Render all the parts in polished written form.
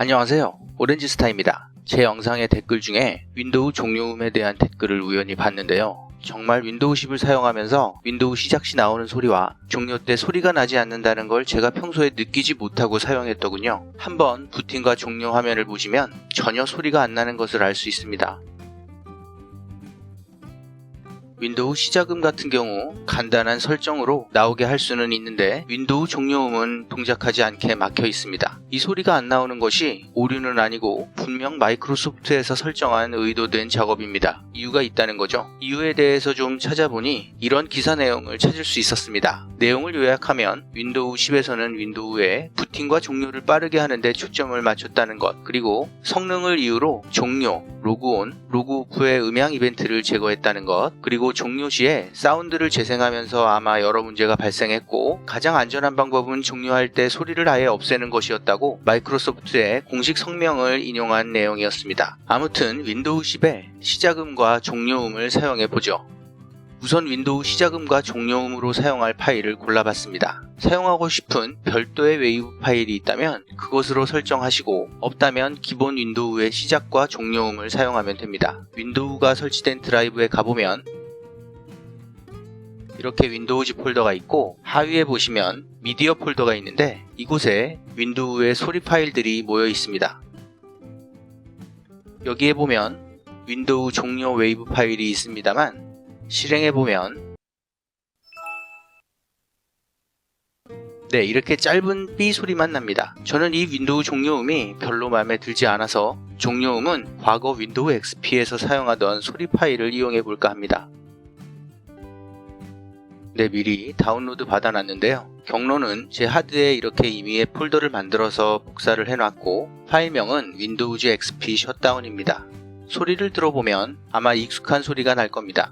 안녕하세요. 오렌지스타입니다. 제 영상의 댓글 중에 윈도우 종료음에 대한 댓글을 우연히 봤는데요. 정말 윈도우 10을 사용하면서 윈도우 시작 시 나오는 소리와 종료 때 소리가 나지 않는다는 걸 제가 평소에 느끼지 못하고 사용했더군요. 한번 부팅과 종료 화면을 보시면 전혀 소리가 안 나는 것을 알 수 있습니다. 윈도우 시작음 같은 경우 간단한 설정으로 나오게 할 수는 있는데 윈도우 종료음은 동작하지 않게 막혀 있습니다. 이 소리가 안 나오는 것이 오류는 아니고 분명 마이크로소프트에서 설정한 의도된 작업입니다. 이유가 있다는 거죠. 이유에 대해서 좀 찾아보니 이런 기사 내용을 찾을 수 있었습니다. 내용을 요약하면 윈도우 10에서는 윈도우에 부팅과 종료를 빠르게 하는데 초점을 맞췄다는 것, 그리고 성능을 이유로 종료, 로그온, 로그오프의 음향 이벤트를 제거했다는 것, 그리고 종료 시에 사운드를 재생하면서 아마 여러 문제가 발생했고 가장 안전한 방법은 종료할 때 소리를 아예 없애는 것이었다고 마이크로소프트의 공식 성명을 인용한 내용이었습니다. 아무튼 윈도우 10의 시작음과 종료음을 사용해보죠. 우선 윈도우 시작음과 종료음으로 사용할 파일을 골라봤습니다. 사용하고 싶은 별도의 웨이브 파일이 있다면 그것으로 설정하시고 없다면 기본 윈도우의 시작과 종료음을 사용하면 됩니다. 윈도우가 설치된 드라이브에 가보면 이렇게 윈도우즈 폴더가 있고 하위에 보시면 미디어 폴더가 있는데 이곳에 윈도우의 소리 파일들이 모여 있습니다. 여기에 보면 윈도우 종료 웨이브 파일이 있습니다만 실행해보면 이렇게 짧은 삐 소리만 납니다. 저는 이 윈도우 종료음이 별로 마음에 들지 않아서 종료음은 과거 윈도우 XP에서 사용하던 소리 파일을 이용해볼까 합니다. 미리 다운로드 받아놨는데요. 경로는 제 하드에 이렇게 임의의 폴더를 만들어서 복사를 해놨고 파일명은 윈도우즈 XP 셧다운입니다. 소리를 들어보면 아마 익숙한 소리가 날 겁니다.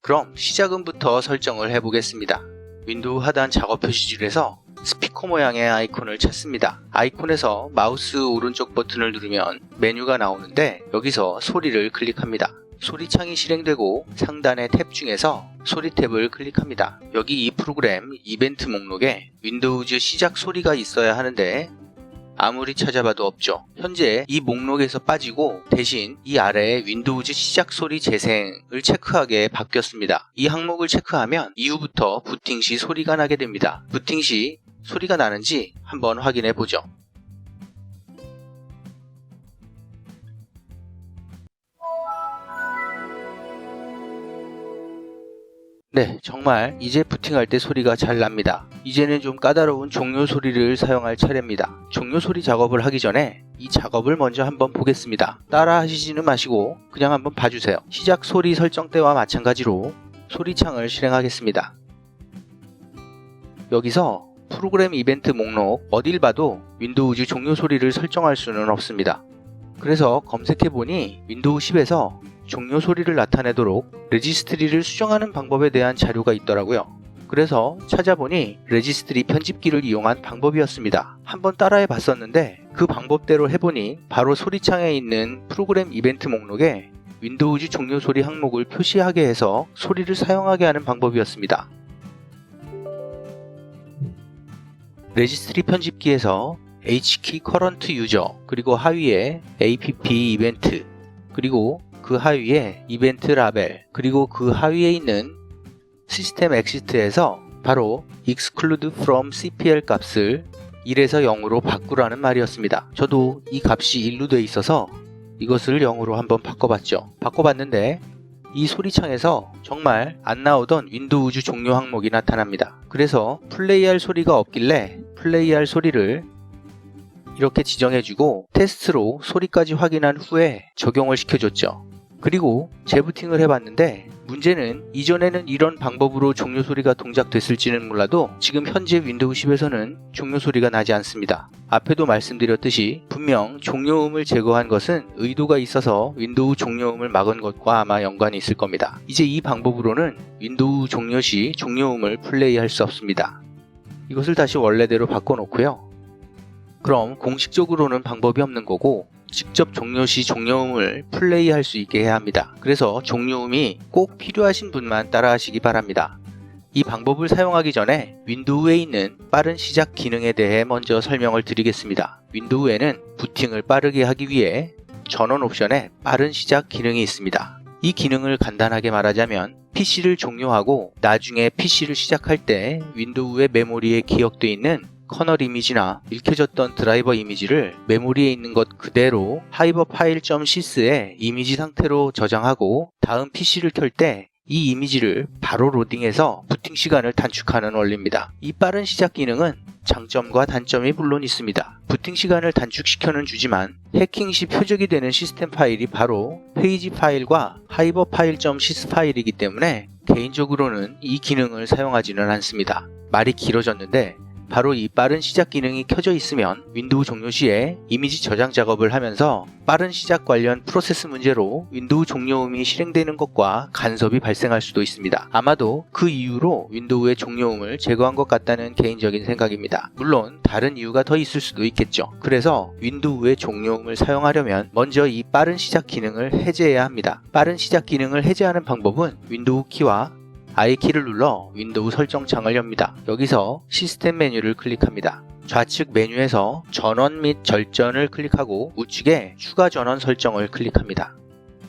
그럼 시작음부터 설정을 해보겠습니다. 윈도우 하단 작업 표시줄에서 스피커 모양의 아이콘을 찾습니다. 아이콘에서 마우스 오른쪽 버튼을 누르면 메뉴가 나오는데 여기서 소리를 클릭합니다. 소리창이 실행되고 상단의 탭 중에서 소리 탭을 클릭합니다. 여기 이 프로그램 이벤트 목록에 윈도우즈 시작 소리가 있어야 하는데 아무리 찾아봐도 없죠. 현재 이 목록에서 빠지고 대신 이 아래에 윈도우즈 시작 소리 재생을 체크하게 바뀌었습니다. 이 항목을 체크하면 이후부터 부팅 시 소리가 나게 됩니다. 부팅 시 소리가 나는지 한번 확인해 보죠. 정말 이제 부팅할 때 소리가 잘 납니다. 이제는 좀 까다로운 종료 소리를 사용할 차례입니다. 종료 소리 작업을 하기 전에 이 작업을 먼저 한번 보겠습니다. 따라 하시지는 마시고 그냥 한번 봐주세요. 시작 소리 설정 때와 마찬가지로 소리창을 실행하겠습니다. 여기서 프로그램 이벤트 목록 어딜 봐도 윈도우즈 종료 소리를 설정할 수는 없습니다. 그래서 검색해보니 윈도우 10에서 종료 소리를 나타내도록 레지스트리를 수정하는 방법에 대한 자료가 있더라고요. 그래서 찾아보니 레지스트리 편집기를 이용한 방법이었습니다. 한번 따라해 봤었는데 그 방법대로 해보니 바로 소리창에 있는 프로그램 이벤트 목록에 윈도우즈 종료 소리 항목을 표시하게 해서 소리를 사용하게 하는 방법이었습니다. 레지스트리 편집기에서 H키 커런트 유저, 그리고 하위에 app 이벤트, 그리고 그 하위에 이벤트 라벨, 그리고 그 하위에 있는 시스템 엑시트에서 바로 exclude from cpl 값을 1에서 0으로 바꾸라는 말이었습니다. 저도 이 값이 1로 되어 있어서 이것을 0으로 한번 바꿔봤죠. 바꿔봤는데 이 소리창에서 정말 안 나오던 윈도우즈 종료 항목이 나타납니다. 그래서 플레이할 소리가 없길래 플레이할 소리를 이렇게 지정해주고 테스트로 소리까지 확인한 후에 적용을 시켜줬죠. 그리고 재부팅을 해봤는데 문제는 이전에는 이런 방법으로 종료 소리가 동작됐을지는 몰라도 지금 현재 윈도우 10에서는 종료 소리가 나지 않습니다. 앞에도 말씀드렸듯이 분명 종료음을 제거한 것은 의도가 있어서 윈도우 종료음을 막은 것과 아마 연관이 있을 겁니다. 이제 이 방법으로는 윈도우 종료 시 종료음을 플레이할 수 없습니다. 이것을 다시 원래대로 바꿔놓고요. 그럼 공식적으로는 방법이 없는 거고 직접 종료 시 종료음을 플레이할 수 있게 해야 합니다. 그래서 종료음이 꼭 필요하신 분만 따라 하시기 바랍니다. 이 방법을 사용하기 전에 윈도우에 있는 빠른 시작 기능에 대해 먼저 설명을 드리겠습니다. 윈도우에는 부팅을 빠르게 하기 위해 전원 옵션에 빠른 시작 기능이 있습니다. 이 기능을 간단하게 말하자면 PC를 종료하고 나중에 PC를 시작할 때 윈도우의 메모리에 기억되어 있는 커널 이미지나 읽혀졌던 드라이버 이미지를 메모리에 있는 것 그대로 하이버 파일 .sys에 이미지 상태로 저장하고 다음 PC를 켤 때 이 이미지를 바로 로딩해서 부팅 시간을 단축하는 원리입니다. 이 빠른 시작 기능은 장점과 단점이 물론 있습니다. 부팅 시간을 단축시켜는 주지만 해킹 시 표적이 되는 시스템 파일이 바로 페이지 파일과 하이버 파일 .sys 파일이기 때문에 개인적으로는 이 기능을 사용하지는 않습니다. 말이 길어졌는데 바로 이 빠른 시작 기능이 켜져 있으면 윈도우 종료 시에 이미지 저장 작업을 하면서 빠른 시작 관련 프로세스 문제로 윈도우 종료음이 실행되는 것과 간섭이 발생할 수도 있습니다. 아마도 그 이유로 윈도우의 종료음을 제거한 것 같다는 개인적인 생각입니다. 물론 다른 이유가 더 있을 수도 있겠죠. 그래서 윈도우의 종료음을 사용하려면 먼저 이 빠른 시작 기능을 해제해야 합니다. 빠른 시작 기능을 해제하는 방법은 윈도우 키와 I키를 눌러 윈도우 설정창을 엽니다. 여기서 시스템 메뉴를 클릭합니다. 좌측 메뉴에서 전원 및 절전을 클릭하고 우측에 추가 전원 설정을 클릭합니다.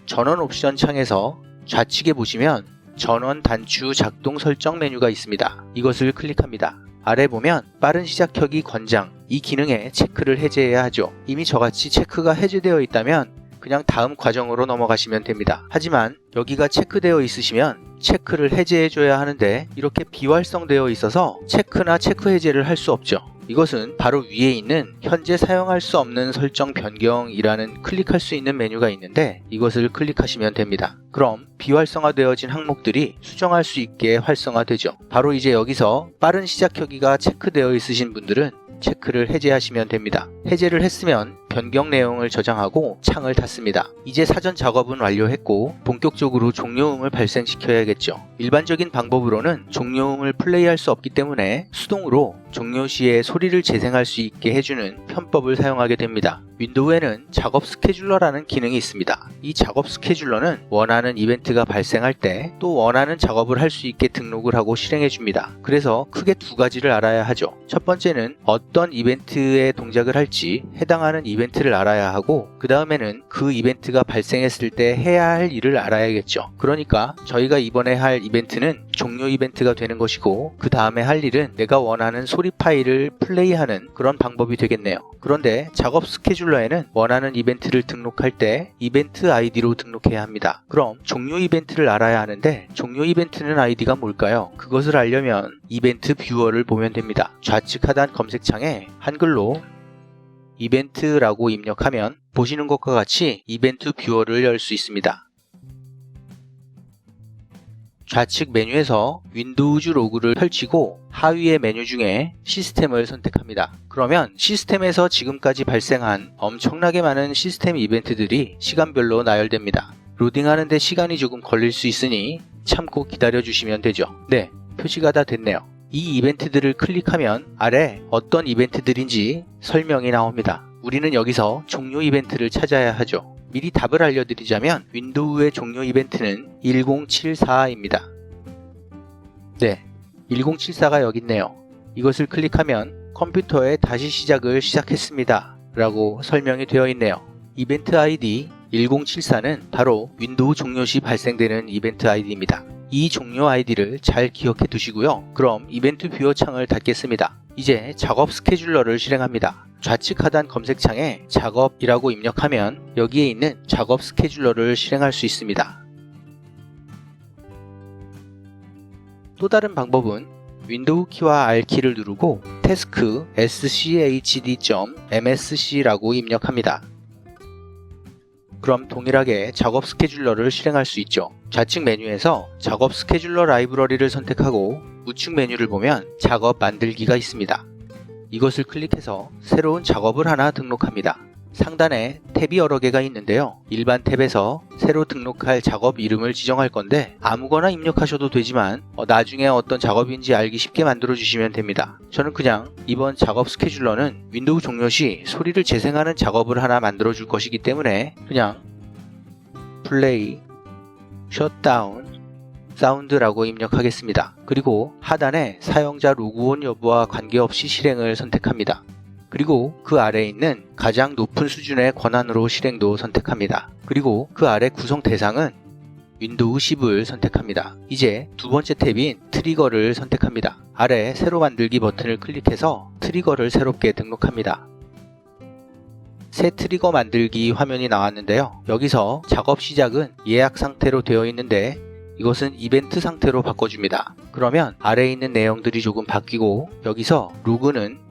전원 옵션 창에서 좌측에 보시면 전원 단추 작동 설정 메뉴가 있습니다. 이것을 클릭합니다. 아래 보면 빠른 시작 켜기 권장, 이 기능에 체크를 해제해야 하죠. 이미 저같이 체크가 해제되어 있다면 그냥 다음 과정으로 넘어가시면 됩니다. 하지만 여기가 체크되어 있으시면 체크를 해제해줘야 하는데 이렇게 비활성되어 있어서 체크나 체크 해제를 할 수 없죠. 이것은 바로 위에 있는 현재 사용할 수 없는 설정 변경이라는 클릭할 수 있는 메뉴가 있는데 이것을 클릭하시면 됩니다. 그럼 비활성화되어진 항목들이 수정할 수 있게 활성화되죠. 바로 이제 여기서 빠른 시작 켜기가 체크되어 있으신 분들은 체크를 해제하시면 됩니다. 해제를 했으면 변경 내용을 저장하고 창을 닫습니다. 이제 사전 작업은 완료했고 본격적으로 종료음을 발생시켜야겠죠. 일반적인 방법으로는 종료음을 플레이할 수 없기 때문에 수동으로 종료 시에 소리를 재생할 수 있게 해주는 편법을 사용하게 됩니다. 윈도우에는 작업 스케줄러라는 기능이 있습니다. 이 작업 스케줄러는 원하는 이벤트가 발생할 때 또 원하는 작업을 할 수 있게 등록을 하고 실행해 줍니다. 그래서 크게 두 가지를 알아야 하죠. 첫 번째는 어떤 이벤트에 동작을 할지 해당하는 이벤트를 알아야 하고 그 다음에는 그 이벤트가 발생했을 때 해야 할 일을 알아야겠죠. 그러니까 저희가 이번에 할 이벤트는 종료 이벤트가 되는 것이고 그 다음에 할 일은 내가 원하는 소리 파일을 플레이하는 그런 방법이 되겠네요. 그런데 작업 스케줄러에는 원하는 이벤트를 등록할 때 이벤트 아이디로 등록해야 합니다. 그럼 종료 이벤트를 알아야 하는데 종료 이벤트는 아이디가 뭘까요? 그것을 알려면 이벤트 뷰어를 보면 됩니다. 좌측 하단 검색창에 한글로 이벤트라고 입력하면 보시는 것과 같이 이벤트 뷰어를 열 수 있습니다. 좌측 메뉴에서 윈도우즈 로그를 펼치고 하위의 메뉴 중에 시스템을 선택합니다. 그러면 시스템에서 지금까지 발생한 엄청나게 많은 시스템 이벤트들이 시간별로 나열됩니다. 로딩하는 데 시간이 조금 걸릴 수 있으니 참고 기다려 주시면 되죠. 네, 표시가 다 됐네요. 이 이벤트들을 클릭하면 아래 어떤 이벤트들인지 설명이 나옵니다. 우리는 여기서 종료 이벤트를 찾아야 하죠. 미리 답을 알려드리자면 윈도우의 종료 이벤트는 1074입니다. 네, 1074가 여기 있네요. 이것을 클릭하면 컴퓨터에 다시 시작을 시작했습니다 라고 설명이 되어 있네요. 이벤트 아이디 1074는 바로 윈도우 종료 시 발생되는 이벤트 아이디입니다. 이 종료 아이디를 잘 기억해 두시고요. 그럼 이벤트 뷰어 창을 닫겠습니다. 이제 작업 스케줄러를 실행합니다. 좌측 하단 검색창에 작업이라고 입력하면 여기에 있는 작업 스케줄러를 실행할 수 있습니다. 또 다른 방법은 윈도우 키와 R키를 누르고 task schd.msc라고 입력합니다. 그럼 동일하게 작업 스케줄러를 실행할 수 있죠. 좌측 메뉴에서 작업 스케줄러 라이브러리를 선택하고 우측 메뉴를 보면 작업 만들기가 있습니다. 이것을 클릭해서 새로운 작업을 하나 등록합니다. 상단에 탭이 여러 개가 있는데요. 일반 탭에서 새로 등록할 작업 이름을 지정할 건데 아무거나 입력하셔도 되지만 나중에 어떤 작업인지 알기 쉽게 만들어 주시면 됩니다. 저는 그냥 이번 작업 스케줄러는 윈도우 종료 시 소리를 재생하는 작업을 하나 만들어 줄 것이기 때문에 그냥 플레이, 셧다운, 사운드라고 입력하겠습니다. 그리고 하단에 사용자 로그온 여부와 관계없이 실행을 선택합니다. 그리고 그 아래에 있는 가장 높은 수준의 권한으로 실행도 선택합니다. 그리고 그 아래 구성 대상은 윈도우 10을 선택합니다. 이제 두 번째 탭인 트리거를 선택합니다. 아래 새로 만들기 버튼을 클릭해서 트리거를 새롭게 등록합니다. 새 트리거 만들기 화면이 나왔는데요. 여기서 작업 시작은 예약 상태로 되어 있는데 이것은 이벤트 상태로 바꿔줍니다. 그러면 아래에 있는 내용들이 조금 바뀌고 여기서 로그는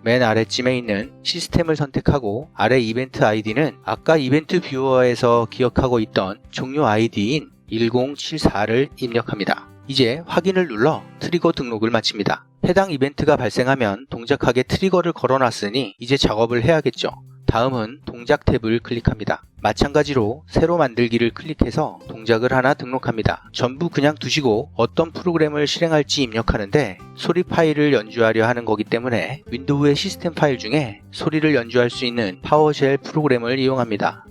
맨 아래쯤에 있는 시스템을 선택하고 아래 이벤트 아이디는 아까 이벤트 뷰어에서 기억하고 있던 종료 아이디인 1074를 입력합니다. 이제 확인을 눌러 트리거 등록을 마칩니다. 해당 이벤트가 발생하면 동작하게 트리거를 걸어놨으니 이제 작업을 해야겠죠. 다음은 동작 탭을 클릭합니다. 마찬가지로 새로 만들기를 클릭해서 동작을 하나 등록합니다. 전부 그냥 두시고 어떤 프로그램을 실행할지 입력하는데 소리 파일을 연주하려 하는 거기 때문에 윈도우의 시스템 파일 중에 소리를 연주할 수 있는 파워쉘 프로그램을 이용합니다.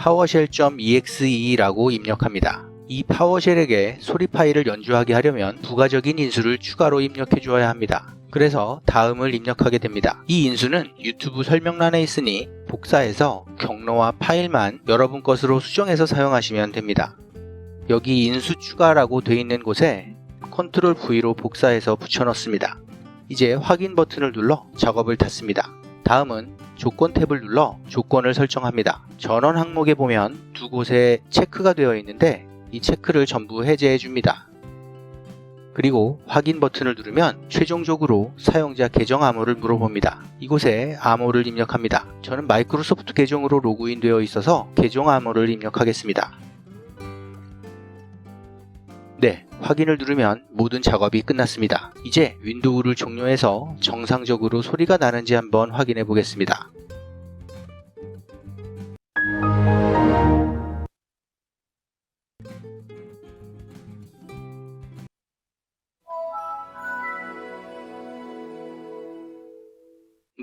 powershell.exe라고 입력합니다. 이 파워쉘에게 소리 파일을 연주하게 하려면 부가적인 인수를 추가로 입력해 주어야 합니다. 그래서 다음을 입력하게 됩니다. 이 인수는 유튜브 설명란에 있으니 복사해서 경로와 파일만 여러분 것으로 수정해서 사용하시면 됩니다. 여기 인수 추가라고 되어 있는 곳에 Ctrl V로 복사해서 붙여넣습니다. 이제 확인 버튼을 눌러 작업을 닫습니다. 다음은 조건 탭을 눌러 조건을 설정합니다. 전원 항목에 보면 두 곳에 체크가 되어 있는데 이 체크를 전부 해제해 줍니다. 그리고 확인 버튼을 누르면 최종적으로 사용자 계정 암호를 물어봅니다. 이곳에 암호를 입력합니다. 저는 마이크로소프트 계정으로 로그인 되어 있어서 계정 암호를 입력하겠습니다. 네, 확인을 누르면 모든 작업이 끝났습니다. 이제 윈도우를 종료해서 정상적으로 소리가 나는지 한번 확인해 보겠습니다.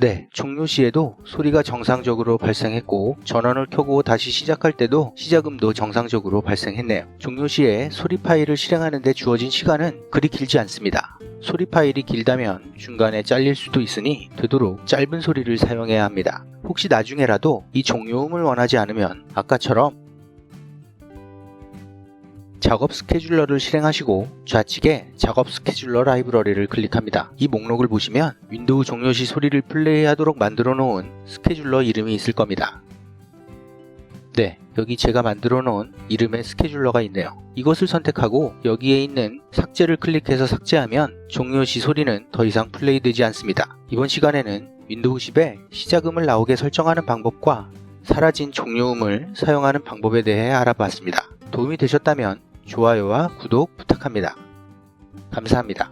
네, 종료 시에도 소리가 정상적으로 발생했고 전원을 켜고 다시 시작할 때도 시작음도 정상적으로 발생했네요. 종료 시에 소리 파일을 실행하는 데 주어진 시간은 그리 길지 않습니다. 소리 파일이 길다면 중간에 잘릴 수도 있으니 되도록 짧은 소리를 사용해야 합니다. 혹시 나중에라도 이 종료음을 원하지 않으면 아까처럼 작업 스케줄러를 실행하시고 좌측에 작업 스케줄러 라이브러리를 클릭합니다. 이 목록을 보시면 윈도우 종료 시 소리를 플레이하도록 만들어 놓은 스케줄러 이름이 있을 겁니다. 네, 여기 제가 만들어 놓은 이름의 스케줄러가 있네요. 이것을 선택하고 여기에 있는 삭제를 클릭해서 삭제하면 종료 시 소리는 더 이상 플레이되지 않습니다. 이번 시간에는 윈도우 10에 시작음을 나오게 설정하는 방법과 사라진 종료음을 사용하는 방법에 대해 알아봤습니다. 도움이 되셨다면 좋아요와 구독 부탁합니다. 감사합니다.